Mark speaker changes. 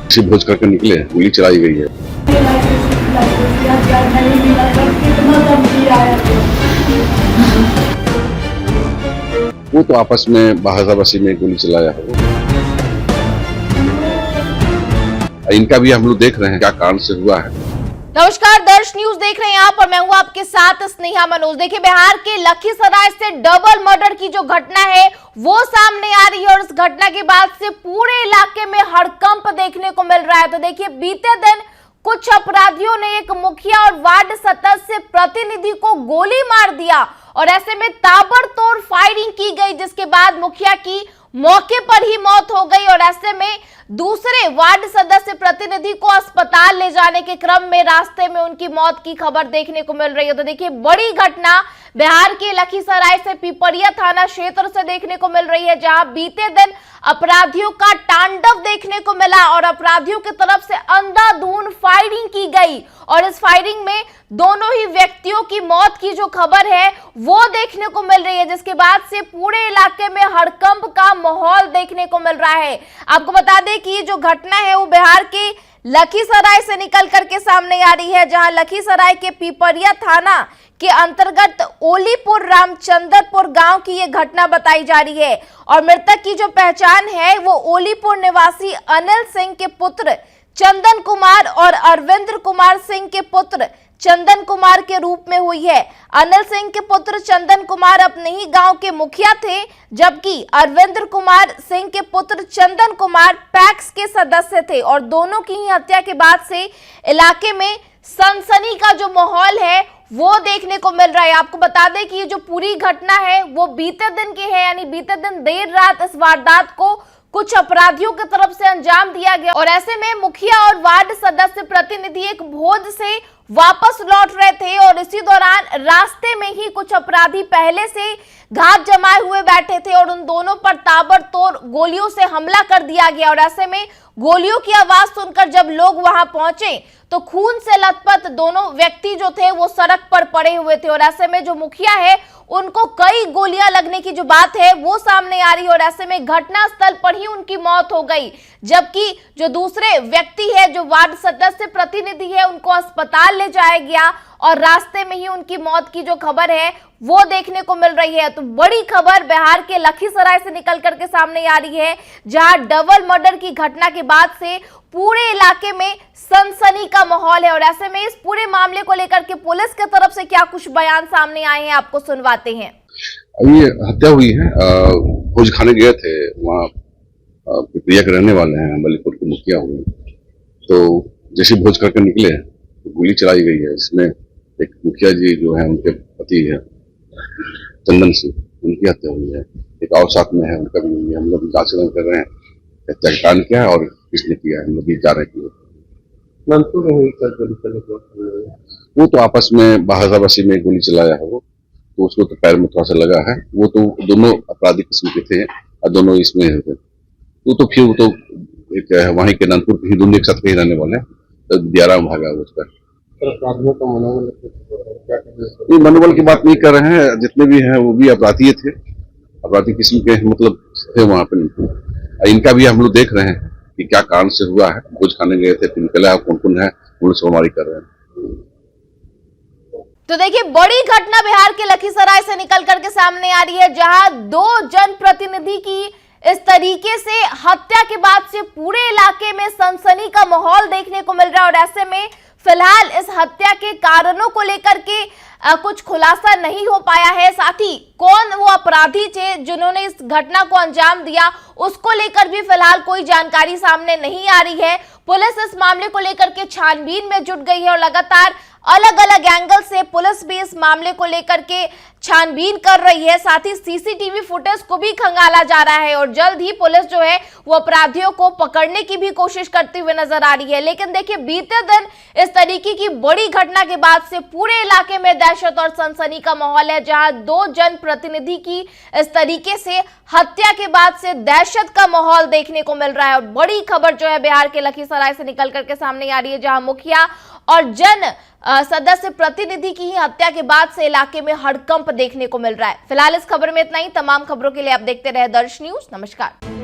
Speaker 1: किसी भोज करके निकले, गोली चलाई गई है। वो तो आपस में बहासाबाजी में गोली चलाया है। इनका भी हम लोग देख रहे हैं क्या कारण से हुआ है।
Speaker 2: नमस्कार, दर्श न्यूज देख रहे हैं आप और मैं हूं आपके साथ स्नेहा मनोज। देखिए, बिहार के लखीसराय से डबल मर्डर की जो घटना है वो सामने आ रही है और इस घटना के बाद से पूरे इलाके में हड़कंप देखने को मिल रहा है। तो देखिए, बीते दिन कुछ अपराधियों ने एक मुखिया और वार्ड सदस्य प्रतिनिधि को गोली मार दिया और ऐसे में ताबड़तोड़ फायरिंग की गई, जिसके बाद मुखिया की मौके पर ही मौत हो गई और ऐसे में दूसरे वार्ड सदस्य प्रतिनिधि को अस्पताल ले जाने के क्रम में रास्ते में उनकी मौत की खबर देखने को मिल रही है। तो देखिए, बड़ी घटना बिहार के लखीसराय से पिपरिया थाना क्षेत्र से देखने को मिल रही है, जहां बीते दिन अपराधियों का तांडव देखने को मिला और अपराधियों की तरफ से अंधाधुंध फायरिंग की गई और इस फायरिंग में दोनों ही व्यक्तियों की मौत की जो खबर है वो देखने को मिल रही है, जिसके बाद से पूरे इलाके में हड़कंप का माहौल देखने को मिल रहा है। आपको बता दें कि ये जो घटना है वो बिहार के लखीसराय से निकल करके सामने आ रही है, जहां लखीसराय के पिपरिया थाना के अंतर्गत ओलीपुर रामचंद्रपुर गांव की ये घटना बताई जा रही है और मृतक की जो पहचान है वो ओलीपुर निवासी अनिल सिंह के पुत्र चंदन कुमार और अरविंद्र कुमार सिंह के पुत्र चंदन कुमार के रूप में हुई है। अनिल सिंह के पुत्र चंदन कुमार अपने ही गांव के मुखिया थे, जबकि अरविंद्र कुमार सिंह के पुत्र चंदन कुमार पैक्स के सदस्य थे और दोनों की ही हत्या के बाद से इलाके में सनसनी का जो माहौल है वो देखने को मिल रहा है। आपको बता दें कि ये जो पूरी घटना है वो बीते दिन की है, यानी बीते दिन देर रात इस वारदात को कुछ अपराधियों की तरफ से अंजाम दिया गया और ऐसे में मुखिया और वार्ड सदस्य प्रतिनिधि एक भोज से वापस लौट रहे थे और इसी दौरान रास्ते में ही कुछ अपराधी पहले से घात जमाए हुए बैठे थे और उन दोनों पर ताबड़तोड़ गोलियों से हमला कर दिया गया और ऐसे में गोलियों की आवाज सुनकर जब लोग वहां पहुंचे तो खून से लथपथ दोनों व्यक्ति जो थे वो सड़क पर पड़े हुए थे और ऐसे में जो मुखिया है उनको कई गोलियां लगने की जो बात है वो सामने आ रही है और ऐसे में घटनास्थल पर ही उनकी मौत हो गई, जबकि जो दूसरे व्यक्ति है जो वार्ड सदस्य प्रतिनिधि है उनको अस्पताल ले जाया गया और रास्ते में ही उनकी मौत की जो खबर है वो देखने को मिल रही है। तो बड़ी खबर बिहार के लखीसराय से निकल करके सामने आ रही है, जहां डबल मर्डर की घटना के बाद से पूरे इलाके में सनसनी का माहौल है और ऐसे में इस पूरे मामले को लेकर के पुलिस की तरफ से क्या कुछ बयान सामने आए हैं आपको सुनवाते हैं।
Speaker 1: अभी हत्या हुई है, भोज खाने गए थे, वहाँ पिपरिया के रहने वाले हैं, मलीपुर के मुखिया हुए, तो जैसे भोज करके निकले तो गोली चलाई गई है। इसमें एक मुखिया जी जो है उनके पति है चंदन सिंह, उनकी हत्या हुई है। एक और साथ में है, उनका भी हुई है। हम लोग जांच कर रहे हैं हत्या का कारण क्या है और किसने किया है, हम लोग जा रहे हैं। वो तो आपस में बहासाबाजी में गोली चलाया है, वो तो उसको तो पैर में थोड़ा सा लगा है। वो तो दोनों अपराधी किस्म के थे और दोनों इसमें है। वो तो फिर वो तो एक वहीं के नानपुर ही दोनों एक साथ कहीं रहने वाले हैं, तो दियारा में भागा उसका। ये मनोबल की बात नहीं कर रहे हैं, जितने भी हैं वो भी अपराधी थे, अपराधी किस्म के मतलब थे वहाँ पे। इनका भी हम लोग देख रहे हैं कि क्या कारण से हुआ है। भोज खाने गए थे, फिर निकला है, कौन कौन है पुलिस सोमारी कर रहे हैं।
Speaker 2: तो देखिए, बड़ी घटना बिहार के लखीसराय से निकल करके सामने आ रही है, जहां दो जनप्रतिनिधि की इस तरीके से हत्या के बाद से पूरे इलाके में सनसनी का माहौल देखने को मिल रहा है और ऐसे में फिलहाल इस हत्या के कारणों को लेकर के कुछ खुलासा नहीं हो पाया है। साथ ही कौन वो अपराधी थे जिन्होंने इस घटना को अंजाम दिया उसको लेकर भी फिलहाल कोई जानकारी सामने नहीं आ रही है। पुलिस इस मामले को लेकर के छानबीन में जुट गई है और लगातार अलग अलग एंगल से पुलिस भी इस मामले को लेकर के छानबीन कर रही है। साथ ही सीसीटीवी फुटेज को भी खंगाला जा रहा है और जल्द ही पुलिस जो है वो अपराधियों को पकड़ने की भी कोशिश करती हुई नजर आ रही है। लेकिन देखिए, बीते दिन इस तरीके की बड़ी घटना के बाद से पूरे इलाके में दहशत और सनसनी का माहौल है, जहां दो जनप्रतिनिधि की इस तरीके से हत्या के बाद से दहशत का माहौल देखने को मिल रहा है। और बड़ी खबर जो है बिहार के लखीसराय से निकल करके सामने आ रही है, जहां मुखिया और जन सदस्य प्रतिनिधि की ही हत्या के बाद से इलाके में हड़कंप देखने को मिल रहा है। फिलहाल इस खबर में इतना ही। तमाम खबरों के लिए आप देखते रहे दर्श न्यूज। नमस्कार।